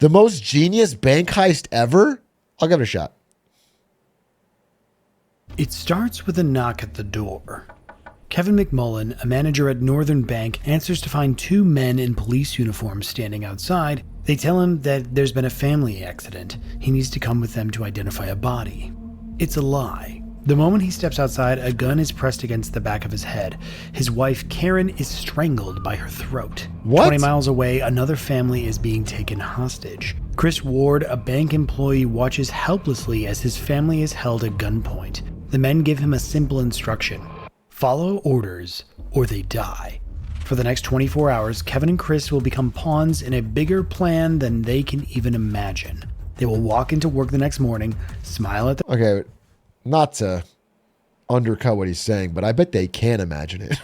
The most genius bank heist ever? I'll give it a shot. It starts with a knock at the door. Kevin McMullen, a manager at Northern Bank, answers to find two men in police uniforms standing outside. They tell him that there's been a family accident. He needs to come with them to identify a body. It's a lie. The moment he steps outside, a gun is pressed against the back of his head. His wife, Karen, is strangled by her throat. What? 20 miles away, another family is being taken hostage. Chris Ward, a bank employee, watches helplessly as his family is held at gunpoint. The men give him a simple instruction: follow orders or they die. For the next 24 hours, Kevin and Chris will become pawns in a bigger plan than they can even imagine. They will walk into work the next morning, smile at the... Okay, not to undercut what he's saying, but I bet they can imagine it.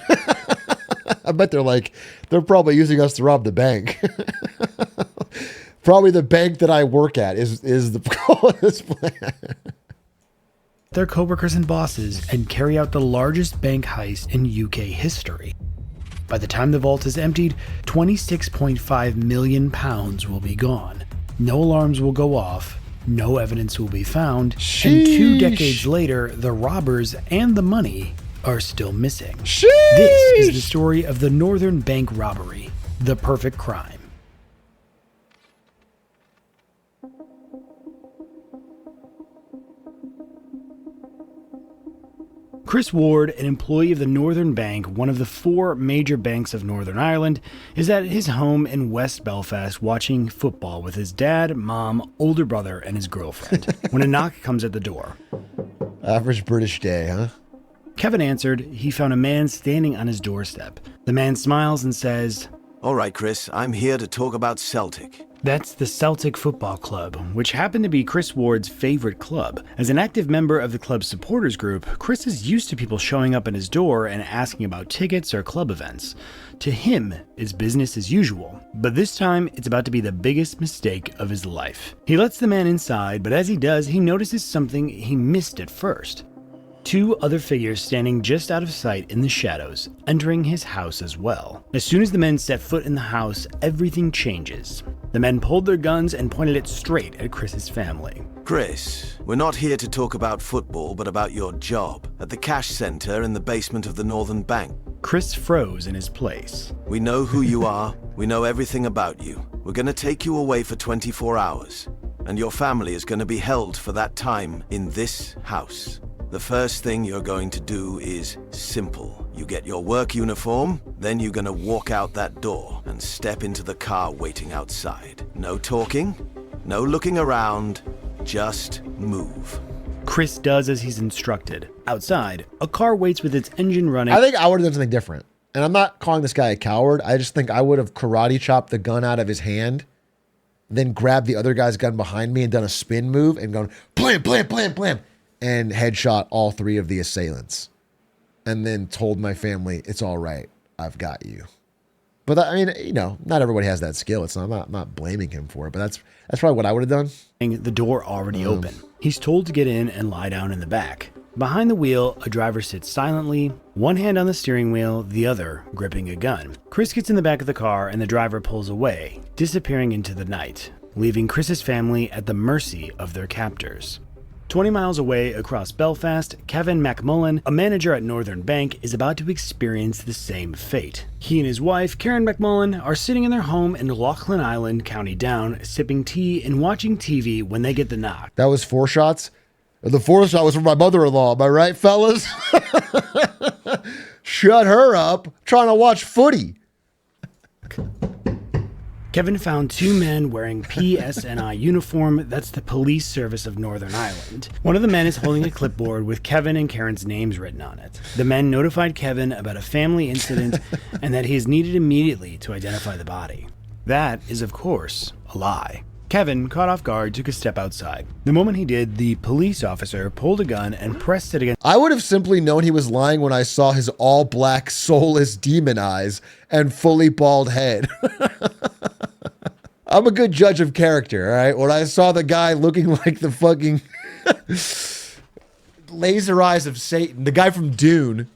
I bet they're probably using us to rob the bank. Probably the bank that I work at is the goal of this plan. their coworkers and bosses and carry out the largest bank heist in UK history. By the time the vault is emptied, £26.5 million will be gone. No alarms will go off, no evidence will be found, Sheesh. and 2 decades later, the robbers and the money are still missing. Sheesh. This is the story of the Northern Bank robbery, the perfect crime. Chris Ward, an employee of the Northern Bank, one of the 4 major banks of Northern Ireland, is at his home in West Belfast watching football with his dad, mom, older brother, and his girlfriend, when a knock comes at the door. Average British day, huh? Kevin answered. He found a man standing on his doorstep. The man smiles and says, "All right, Chris, I'm here to talk about Celtic." That's the Celtic Football Club, which happened to be Chris Ward's favorite club. As an active member of the club's supporters group, Chris is used to people showing up at his door and asking about tickets or club events. To him, it's business as usual, but this time it's about to be the biggest mistake of his life. He lets the man inside, but as he does, he notices something he missed at first. 2 other figures standing just out of sight in the shadows, entering his house as well. As soon as the men set foot in the house, everything changes. The men pulled their guns and pointed it straight at Chris's family. Chris, we're not here to talk about football, but about your job at the cash center in the basement of the Northern Bank. Chris froze in his place. We know who you are. We know everything about you. We're going to take you away for 24 hours, and your family is going to be held for that time in this house. The first thing you're going to do is simple. You get your work uniform, then you're gonna walk out that door and step into the car waiting outside. No talking, no looking around, just move. Chris does as he's instructed. Outside, a car waits with its engine running. I think I would have done something different. And I'm not calling this guy a coward. I just think I would have karate chopped the gun out of his hand, then grabbed the other guy's gun behind me and done a spin move and gone, blam, blam, blam, blam, and headshot all 3 of the assailants. And then told my family, it's all right, I've got you. But I mean, you know, not everybody has that skill. I'm not blaming him for it, but that's probably what I would have done. The door already open. He's told to get in and lie down in the back. Behind the wheel, a driver sits silently, one hand on the steering wheel, the other gripping a gun. Chris gets in the back of the car and the driver pulls away, disappearing into the night, leaving Chris's family at the mercy of their captors. 20 miles away across Belfast, Kevin McMullen, a manager at Northern Bank, is about to experience the same fate. He and his wife, Karen McMullen, are sitting in their home in Loughlin Island, County Down, sipping tea and watching TV when they get the knock. That was 4 shots? The 4th shot was from my mother-in-law. Am I right, fellas? Shut her up. I'm trying to watch footy. Kevin found 2 men wearing PSNI uniform, that's the Police Service of Northern Ireland. One of the men is holding a clipboard with Kevin and Karen's names written on it. The men notified Kevin about a family incident and that he is needed immediately to identify the body. That is, of course, a lie. Kevin, caught off guard, took a step outside. The moment he did, the police officer pulled a gun and pressed it against... I would have simply known he was lying when I saw his all-black, soulless demon eyes and fully bald head. I'm a good judge of character, all right? When I saw the guy looking like the fucking laser eyes of Satan, the guy from Dune.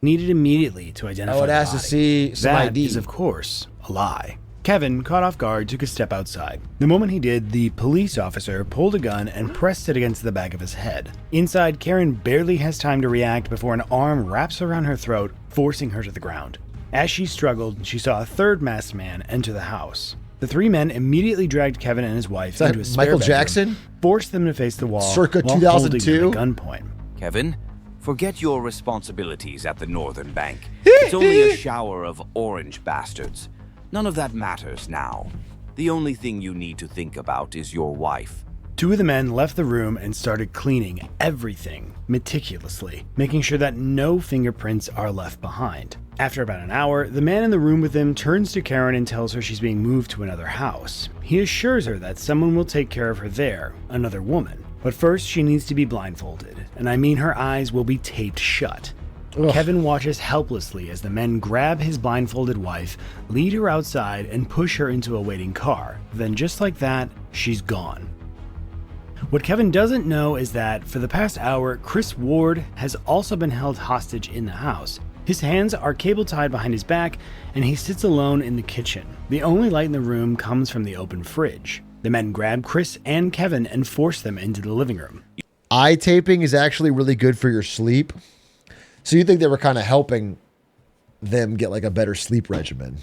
Needed immediately to identify I would the ask body. to see some That ID. is, of course, a lie. Kevin, caught off guard, took a step outside. The moment he did, the police officer pulled a gun and pressed it against the back of his head. Inside, Karen barely has time to react before an arm wraps around her throat, forcing her to the ground. As she struggled, she saw a third masked man enter the house. The three men immediately dragged Kevin and his wife into a spare Michael bedroom, Jackson? forced them to face the wall Circa while 2002? holding them at gunpoint. Kevin, forget your responsibilities at the Northern Bank. It's only a shower of orange bastards. None of that matters now. The only thing you need to think about is your wife. Two of the men left the room and started cleaning everything meticulously, making sure that no fingerprints are left behind. After about an hour, the man in the room with them turns to Karen and tells her she's being moved to another house. He assures her that someone will take care of her there, another woman. But first, she needs to be blindfolded, and I mean her eyes will be taped shut. Ugh. Kevin watches helplessly as the men grab his blindfolded wife, lead her outside, and push her into a waiting car. Then just like that, she's gone. What Kevin doesn't know is that for the past hour, Chris Ward has also been held hostage in the house. His hands are cable tied behind his back, and he sits alone in the kitchen. The only light in the room comes from the open fridge. The men grab Chris and Kevin and force them into the living room. Eye taping is actually really good for your sleep. So you think they were kind of helping them get like a better sleep regimen?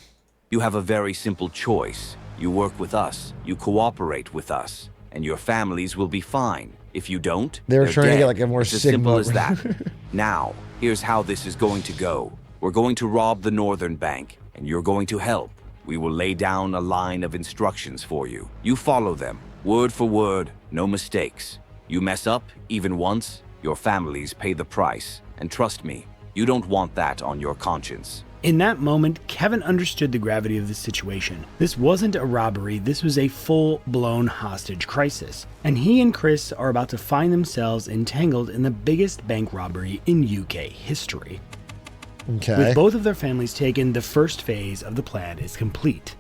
You have a very simple choice. You work with us, you cooperate with us, and your families will be fine. If you don't, They were they're trying to dead. get like a more It's as simple Sigma- as that. Now, here's how this is going to go. We're going to rob the Northern Bank, and you're going to help. We will lay down a line of instructions for you. You follow them, word for word, no mistakes. You mess up, even once, your families pay the price. And trust me, you don't want that on your conscience. In that moment, Kevin understood the gravity of the situation. This wasn't a robbery, this was a full-blown hostage crisis. And he and Chris are about to find themselves entangled in the biggest bank robbery in UK history. Okay. With both of their families taken, the first phase of the plan is complete.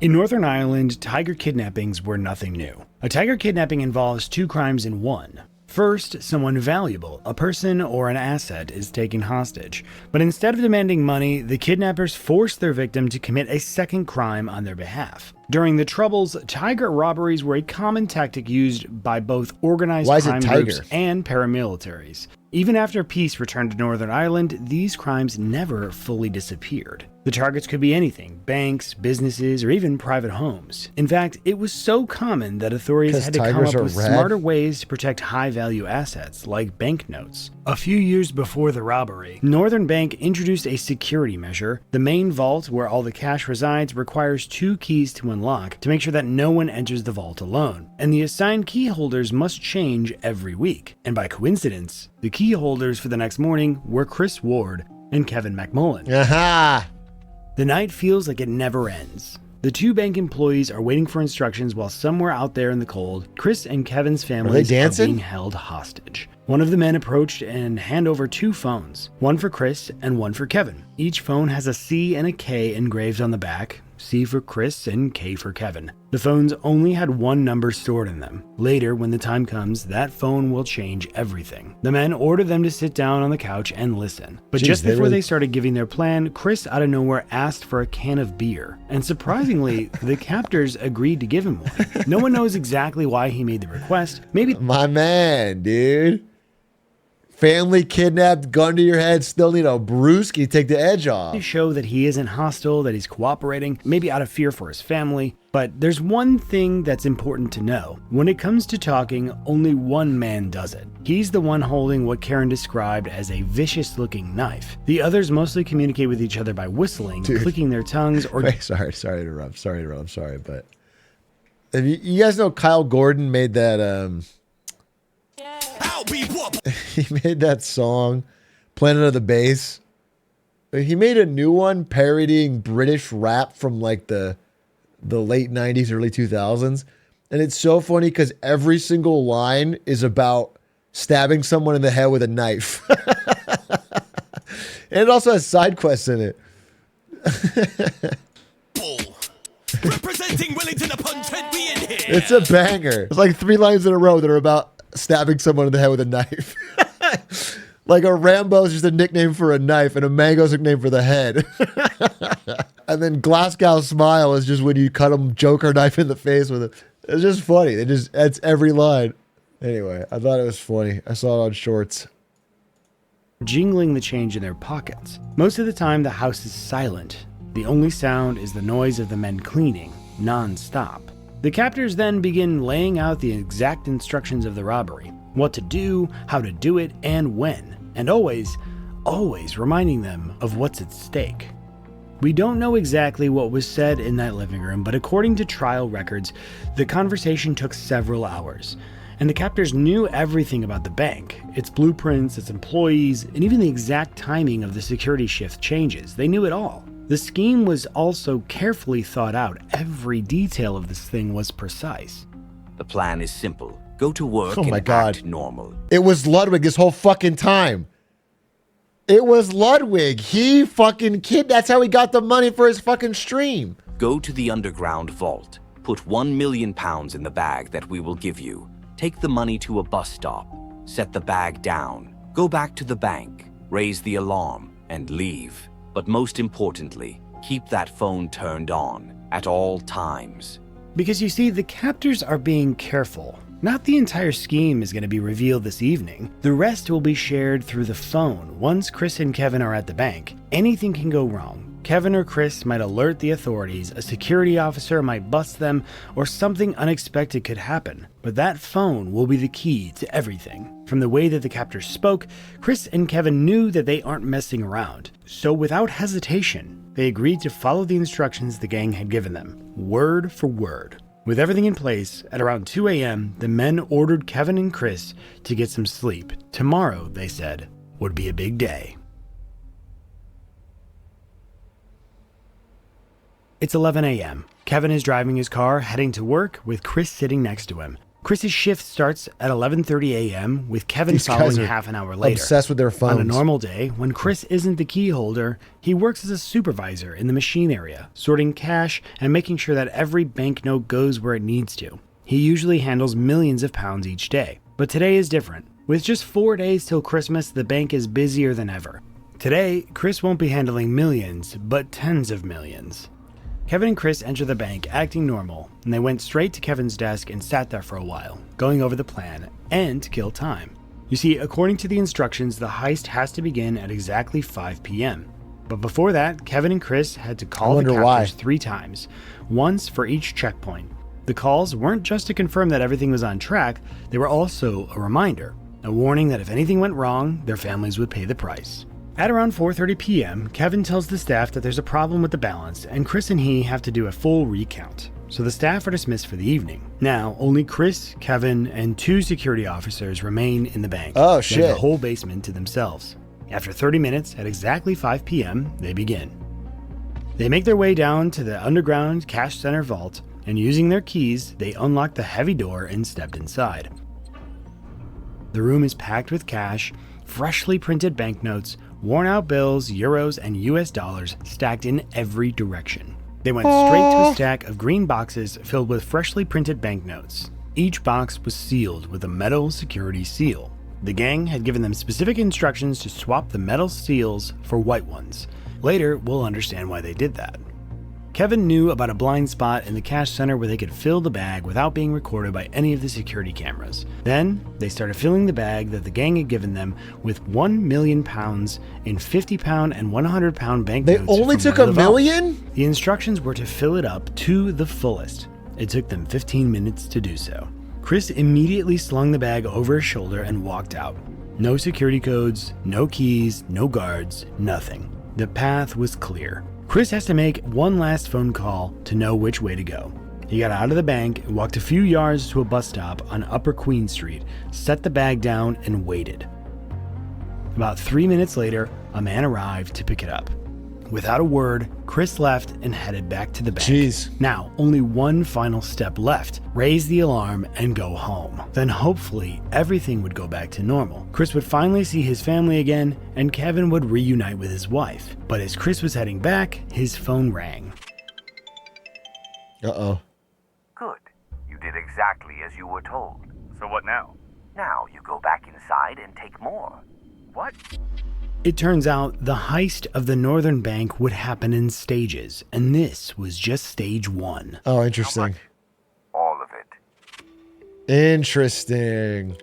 In Northern Ireland, tiger kidnappings were nothing new. A tiger kidnapping involves two crimes in one. First, someone valuable, a person or an asset, is taken hostage. But instead of demanding money, the kidnappers force their victim to commit a second crime on their behalf. During the Troubles, tiger robberies were a common tactic used by both organized Why is it crime tiger? groups and paramilitaries. Even after peace returned to Northern Ireland, these crimes never fully disappeared. The targets could be anything: banks, businesses, or even private homes. In fact, it was so common that authorities 'Cause had to come tigers up are with red? smarter ways to protect high-value assets, like banknotes. A few years before the robbery, Northern Bank introduced a security measure. The main vault, where all the cash resides, requires 2 keys to unlock to make sure that no one enters the vault alone. And the assigned key holders must change every week. And by coincidence, the key holders for the next morning were Chris Ward and Kevin McMullen. Aha! The night feels like it never ends. The two bank employees are waiting for instructions while somewhere out there in the cold, Chris and Kevin's families are dancing? being held hostage. One of the men approached and hand over 2 phones, one for Chris and one for Kevin. Each phone has a C and a K engraved on the back, C for Chris and K for Kevin. The phones only had one number stored in them. Later, when the time comes, that phone will change everything. The men order them to sit down on the couch and listen. But Jeez, just they before really- they started giving their plan, Chris out of nowhere asked for a can of beer. And surprisingly, the captors agreed to give him one. No one knows exactly why he made the request. Maybe My man, dude. Family kidnapped, gun to your head, still need a brewski, take the edge off. to show that he isn't hostile, that he's cooperating, maybe out of fear for his family. But there's one thing that's important to know. When it comes to talking, only one man does it. He's the one holding what Karen described as a vicious-looking knife. The others mostly communicate with each other by whistling, Dude. clicking their tongues, or Wait, sorry to interrupt. I'm sorry, but have you guys know Kyle Gordon made that he made that song Planet of the Bass. He made a new one parodying British rap from like the late 90s, early 2000s. And it's so funny because every single line is about stabbing someone in the head with a knife. And it also has side quests in it. Representing Wellington upon Trent, we in here. It's a banger. It's like 3 lines in a row that are about stabbing someone in the head with a knife. Like a Rambo's just a nickname for a knife and a mango's a nickname for the head. And then Glasgow smile is just when you cut them Joker knife in the face with it. It's just funny. That's every line. Anyway, I thought it was funny. I saw it on shorts. Jingling the change in their pockets. Most of the time, the house is silent. The only sound is the noise of the men cleaning, non-stop. The captors then begin laying out the exact instructions of the robbery, what to do, how to do it, and when, and always reminding them of what's at stake. We don't know exactly what was said in that living room, but according to trial records, the conversation took several hours, and the captors knew everything about the bank, its blueprints, its employees, and even the exact timing of the security shift changes. They knew it all. The scheme was also carefully thought out. Every detail of this thing was precise. The plan is simple. Go to work Oh my and God. act normal. It was Ludwig this whole fucking time. It was Ludwig. He fucking that's how he got the money for his fucking stream. Go to the underground vault. Put 1 million pounds in the bag that we will give you. Take the money to a bus stop. Set the bag down. Go back to the bank. Raise the alarm and leave. But most importantly, keep that phone turned on at all times. Because you see, the captors are being careful. Not the entire scheme is going to be revealed this evening. The rest will be shared through the phone once Chris and Kevin are at the bank. Anything can go wrong. Kevin or Chris might alert the authorities, a security officer might bust them, or something unexpected could happen. But that phone will be the key to everything. From the way that the captors spoke, Chris and Kevin knew that they aren't messing around. So without hesitation, they agreed to follow the instructions the gang had given them, word for word. With everything in place, at around 2 a.m., the men ordered Kevin and Chris to get some sleep. Tomorrow, they said, would be a big day. It's 11 a.m. Kevin is driving his car, heading to work, with Chris sitting next to him. Chris's shift starts at 11:30 a.m., with Kevin These following guys are half an hour later. obsessed with their phones. On a normal day, when Chris isn't the key holder, he works as a supervisor in the machine area, sorting cash and making sure that every banknote goes where it needs to. He usually handles millions of pounds each day. But today is different. With just 4 days till Christmas, the bank is busier than ever. Today, Chris won't be handling millions, but tens of millions. Kevin and Chris enter the bank acting normal, and they went straight to Kevin's desk and sat there for a while, going over the plan, and to kill time. You see, according to the instructions, the heist has to begin at exactly 5 p.m. But before that, Kevin and Chris had to call the captors 3 times, once for each checkpoint. The calls weren't just to confirm that everything was on track, they were also a reminder, a warning that if anything went wrong, their families would pay the price. At around 4:30 p.m., Kevin tells the staff that there's a problem with the balance, and Chris and he have to do a full recount. So the staff are dismissed for the evening. Now, only Chris, Kevin, and 2 security officers remain in the bank. Oh, They have shit. the whole basement to themselves. After 30 minutes, at exactly 5 p.m., they begin. They make their way down to the underground cash center vault, and using their keys, they unlock the heavy door and stepped inside. The room is packed with cash, freshly printed banknotes, worn-out bills, euros, and US dollars stacked in every direction. They went straight to a stack of green boxes filled with freshly printed banknotes. Each box was sealed with a metal security seal. The gang had given them specific instructions to swap the metal seals for white ones. Later, we'll understand why they did that. Kevin knew about a blind spot in the cash center where they could fill the bag without being recorded by any of the security cameras. Then, they started filling the bag that the gang had given them with 1 million pounds in 50-pound and 100-pound banknotes. They only from took one a of the vaults. million? The instructions were to fill it up to the fullest. It took them 15 minutes to do so. Chris immediately slung the bag over his shoulder and walked out. No security codes, no keys, no guards, nothing. The path was clear. Chris has to make one last phone call to know which way to go. He got out of the bank and walked a few yards to a bus stop on Upper Queen Street, set the bag down, and waited. About 3 minutes later, a man arrived to pick it up. Without a word, Chris left and headed back to the bank. Jeez. Now, only one final step left. Raise the alarm and go home. Then hopefully, everything would go back to normal. Chris would finally see his family again, and Kevin would reunite with his wife. But as Chris was heading back, his phone rang. Uh-oh. Good. You did exactly as you were told. So what now? Now you go back inside and take more. What? It turns out the heist of the Northern Bank would happen in stages, and this was just stage 1. Oh, interesting. All of it. Interesting.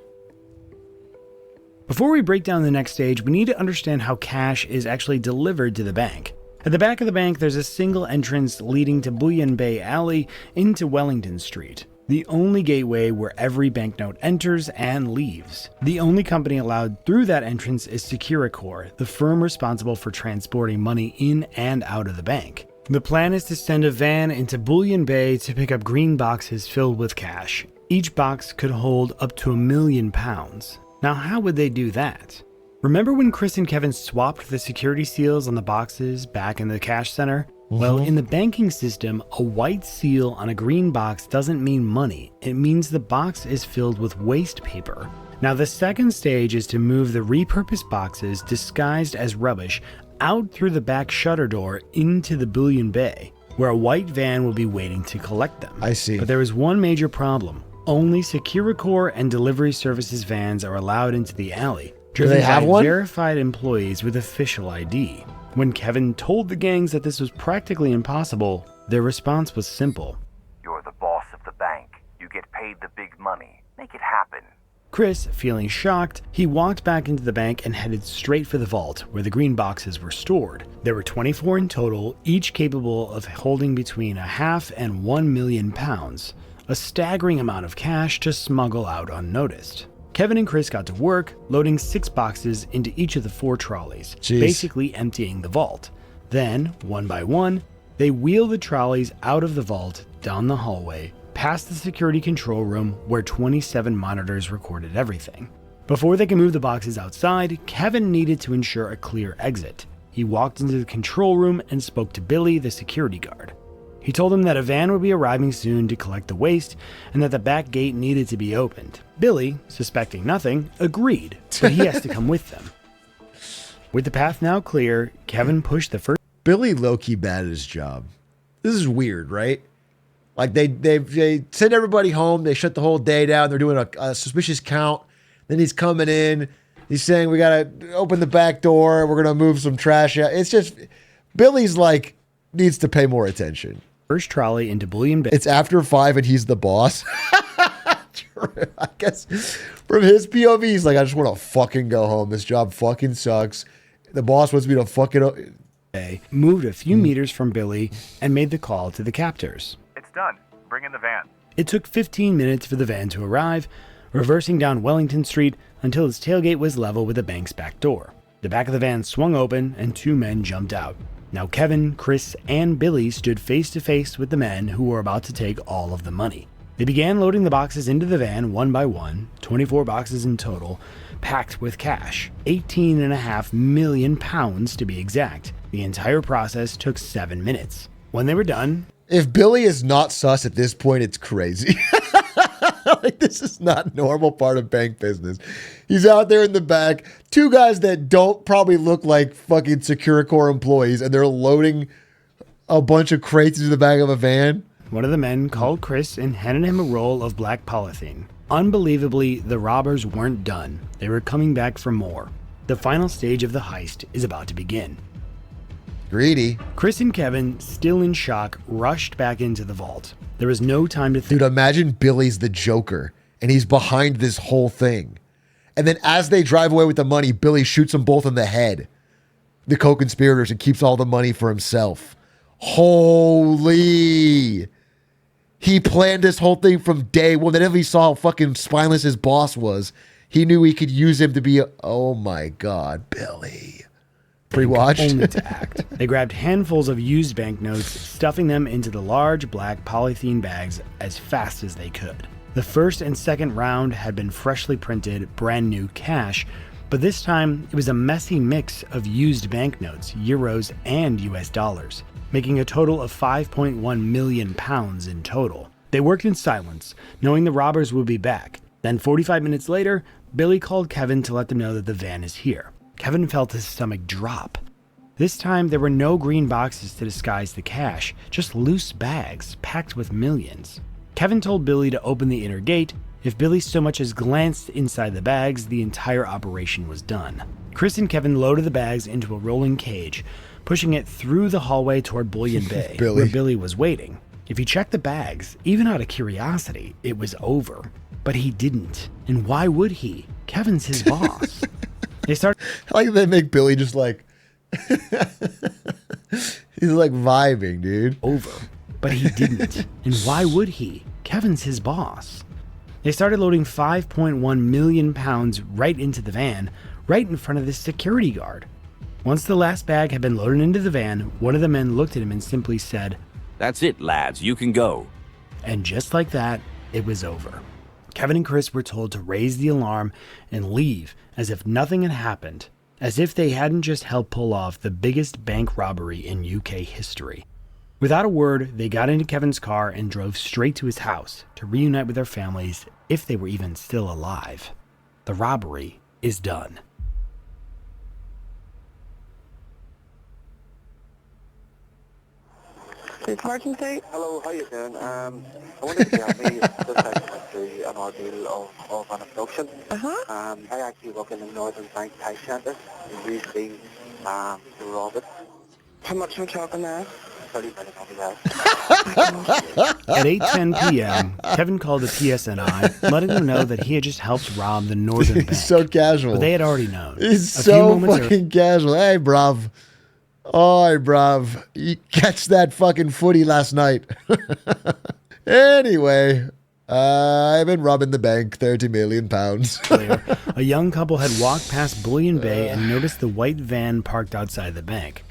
Before we break down the next stage, we need to understand how cash is actually delivered to the bank. At the back of the bank, there's a single entrance leading to Bullion Bay Alley into Wellington Street, the only gateway where every banknote enters and leaves. The only company allowed through that entrance is Securicor, the firm responsible for transporting money in and out of the bank. The plan is to send a van into Bullion Bay to pick up green boxes filled with cash. Each box could hold up to £1 million. Now, how would they do that? Remember when Chris and Kevin swapped the security seals on the boxes back in the cash center? Well, in the banking system, a white seal on a green box doesn't mean money. It means the box is filled with waste paper. Now, the second stage is to move the repurposed boxes disguised as rubbish out through the back shutter door into the Bullion Bay, where a white van will be waiting to collect them. I see. But there is one major problem. Only Securicor and Delivery Services vans are allowed into the alley, driven they have by one? verified employees with official ID. When Kevin told the gangs that this was practically impossible, their response was simple. You're the boss of the bank. You get paid the big money. Make it happen. Chris, feeling shocked, he walked back into the bank and headed straight for the vault where the green boxes were stored. There were 24 in total, each capable of holding between £0.5 and £1 million, a staggering amount of cash to smuggle out unnoticed. Kevin and Chris got to work, loading 6 boxes into each of the 4 trolleys, basically emptying the vault. Then, one by one, they wheel the trolleys out of the vault, down the hallway, past the security control room where 27 monitors recorded everything. Before they could move the boxes outside, Kevin needed to ensure a clear exit. He walked into the control room and spoke to Billy, the security guard. He told him that a van would be arriving soon to collect the waste and that the back gate needed to be opened. Billy, suspecting nothing, agreed, but he has to come with them. With the path now clear, Kevin pushed the first... Billy low-key bad at his job. This is weird, right? Like they send everybody home. They shut the whole day down. They're doing a suspicious count. Then he's coming in. He's saying, we got to open the back door. We're going to move some trash out. It's just, Billy's like, needs to pay more attention. First trolley into Bullion Bay. It's after 5 and he's the boss. I guess from his POV, he's like, I just want to fucking go home. This job fucking sucks. The boss wants me to fucking... Moved a few meters from Billy and made the call to the captors. It's done. Bring in the van. It took 15 minutes for the van to arrive, reversing down Wellington Street until its tailgate was level with the bank's back door. The back of the van swung open and 2 men jumped out. Now Kevin, Chris, and Billy stood face to face with the men who were about to take all of the money. They began loading the boxes into the van one by one, 24 boxes in total, packed with cash, £18.5 million to be exact. The entire process took 7 minutes. When they were done... If Billy is not sus at this point, it's crazy. Like, this is not normal part of bank business. He's out there in the back, 2 guys that don't probably look like fucking Securicor employees, and they're loading a bunch of crates into the back of a van. One of the men called Chris and handed him a roll of black polythene. Unbelievably, the robbers weren't done. They were coming back for more. The final stage of the heist is about to begin. Greedy. Chris and Kevin, still in shock, rushed back into the vault. There was no time to think. Dude, imagine Billy's the Joker, and he's behind this whole thing. And then as they drive away with the money, Billy shoots them both in the head, the co-conspirators, and keeps all the money for himself. Holy... He planned this whole thing from day one. Whenever he saw how fucking spineless his boss was, he knew he could use him to be oh my God, Billy. Pre-watched? Only to act. They grabbed handfuls of used banknotes, stuffing them into the large black polythene bags as fast as they could. The first and second round had been freshly printed, brand new cash, but this time it was a messy mix of used banknotes, euros, and US dollars, making a total of £5.1 million in total. They worked in silence, knowing the robbers would be back. Then 45 minutes later, Billy called Kevin to let them know that the van is here. Kevin felt his stomach drop. This time, there were no green boxes to disguise the cash, just loose bags packed with millions. Kevin told Billy to open the inner gate. If Billy so much as glanced inside the bags, the entire operation was done. Chris and Kevin loaded the bags into a rolling cage, pushing it through the hallway toward Bullion Bay, where Billy was waiting. If he checked the bags, even out of curiosity, it was over. But he didn't. And why would he? Kevin's his boss. They started... I like they make Billy just like... He's like vibing, dude. Over. But he didn't. And why would he? Kevin's his boss. They started loading 5.1 million pounds right into the van, right in front of the security guard. Once the last bag had been loaded into the van, one of the men looked at him and simply said, "That's it, lads. You can go." And just like that, it was over. Kevin and Chris were told to raise the alarm and leave as if nothing had happened, as if they hadn't just helped pull off the biggest bank robbery in UK history. Without a word, they got into Kevin's car and drove straight to his house to reunite with their families if they were even still alive. The robbery is done. This emergency? Hello, how you doing? I wonder if you help me. Just I went through an ordeal of an abduction. I actually work in the Northern Bank Heist Centre. We usually to rob it. How much are we talking now? 30 minutes on the house. At 8:10 p.m., Kevin called the PSNI, letting them know that he had just helped rob the Northern Bank. He's so casual. But they had already known. He's so fucking casual. Hey, bruv. Oi, bruv. You catch that fucking footy last night. Anyway, I've been robbing the bank, 30 million pounds. A young couple had walked past Bullion Bay and noticed the white van parked outside the bank.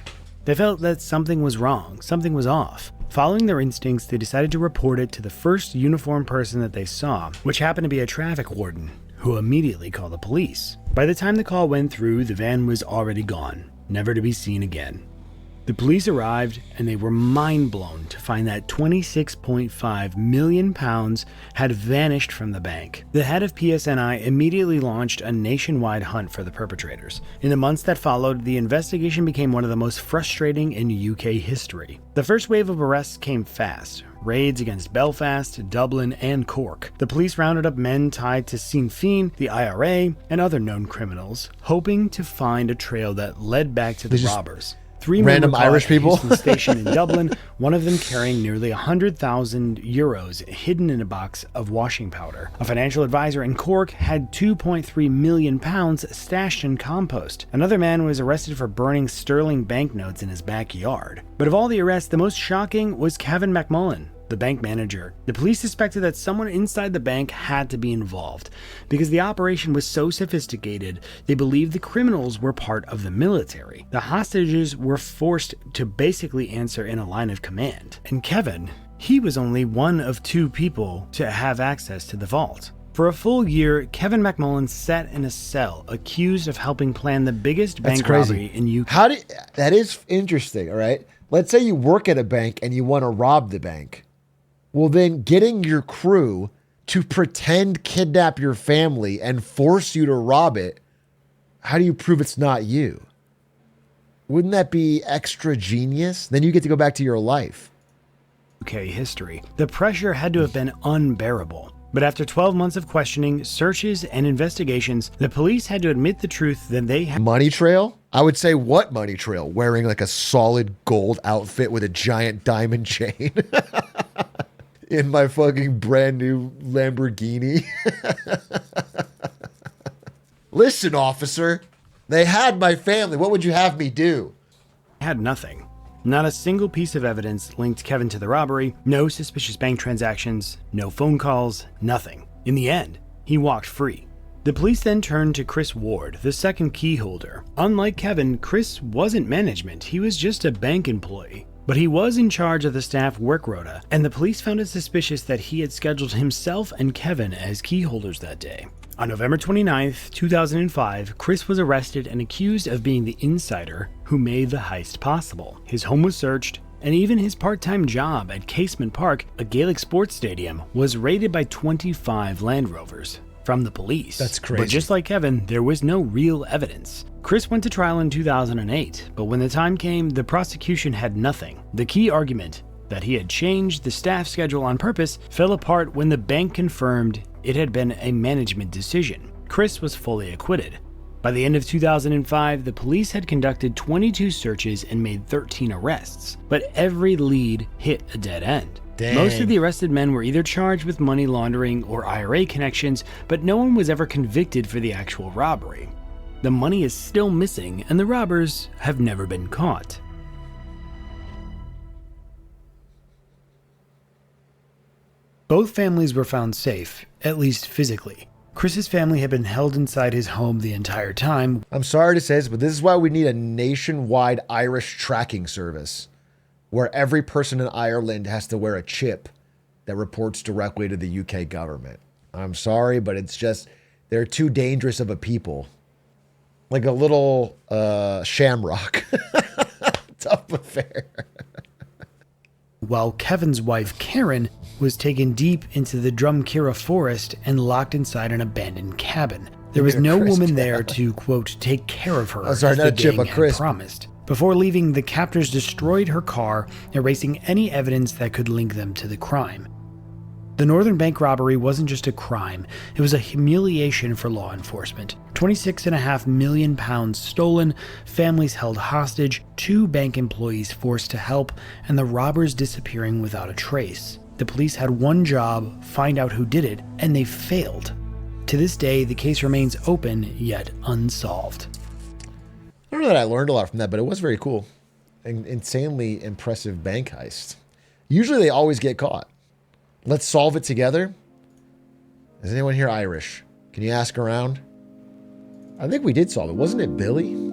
They felt that something was wrong, something was off. Following their instincts, they decided to report it to the first uniformed person that they saw, which happened to be a traffic warden, who immediately called the police. By the time the call went through, the van was already gone, never to be seen again. The police arrived and they were mind blown to find that 26.5 million pounds had vanished from the bank. The head of PSNI immediately launched a nationwide hunt for the perpetrators. In the months that followed, the investigation became one of the most frustrating in UK history. The first wave of arrests came fast. Raids against Belfast, Dublin, and Cork. The police rounded up men tied to Sinn Féin, the IRA, and other known criminals, hoping to find a trail that led back to the robbers. 3 random Irish people stationed in Dublin, one of them carrying nearly 100,000 euros hidden in a box of washing powder. A financial advisor in Cork had 2.3 million pounds stashed in compost. Another man was arrested for burning sterling banknotes in his backyard. But of all the arrests, the most shocking was Kevin McMullen, the bank manager. The police suspected that someone inside the bank had to be involved. Because the operation was so sophisticated, they believed the criminals were part of the military. The hostages were forced to basically answer in a line of command. And Kevin, he was only one of 2 people to have access to the vault. For a full year, Kevin McMullen sat in a cell, accused of helping plan the biggest bank robbery in UK. That is interesting, all right? Let's say you work at a bank and you want to rob the bank. Well, then getting your crew to pretend kidnap your family and force you to rob it, how do you prove it's not you? Wouldn't that be extra genius? Then you get to go back to your life. UK history. The pressure had to have been unbearable. But after 12 months of questioning, searches, and investigations, the police had to admit the truth that they had... Money trail? I would say what money trail? Wearing like a solid gold outfit with a giant diamond chain. In my fucking brand new Lamborghini. Listen, officer, they had my family. What would you have me do? Had nothing. Not a single piece of evidence linked Kevin to the robbery, no suspicious bank transactions, no phone calls, nothing. In the end, he walked free. The police then turned to Chris Ward, the second key holder. Unlike Kevin, Chris wasn't management, he was just a bank employee. But he was in charge of the staff work rota, and the police found it suspicious that he had scheduled himself and Kevin as key holders that day. On November 29th, 2005, Chris was arrested and accused of being the insider who made the heist possible. His home was searched, and even his part-time job at Casement Park, a Gaelic sports stadium, was raided by 25 Land Rovers from the police. That's crazy. But just like Kevin, there was no real evidence. Chris went to trial in 2008, but when the time came, the prosecution had nothing. The key argument, That he had changed the staff schedule on purpose fell apart when the bank confirmed it had been a management decision. Chris was fully acquitted. By the end of 2005, the police had conducted 22 searches and made 13 arrests, but every lead hit a dead end. Dang. Most of the arrested men were either charged with money laundering or IRA connections, but no one was ever convicted for the actual robbery. The money is still missing, and the robbers have never been caught. Both families were found safe, at least physically. Chris's family had been held inside his home the entire time. I'm sorry to say this, but this is why we need a nationwide Irish tracking service where every person in Ireland has to wear a chip that reports directly to the UK government. I'm sorry, but it's just, they're too dangerous of a people. Like a little shamrock. Tough affair. While Kevin's wife, Karen, was taken deep into the Drumkira forest and locked inside an abandoned cabin. There was no woman there to, quote, take care of her, as the gang had promised. Before leaving, the captors destroyed her car, erasing any evidence that could link them to the crime. The Northern Bank robbery wasn't just a crime, it was a humiliation for law enforcement. £26.5 million stolen, families held hostage, 2 bank employees forced to help, and the robbers disappearing without a trace. The police had one job, find out who did it, and they failed. To this day, the case remains open, yet unsolved. I don't know that I learned a lot from that, but it was very cool. An insanely impressive bank heist. Usually they always get caught. Let's solve it together. Is anyone here Irish? Can you ask around? I think we did solve it. Wasn't it Billy?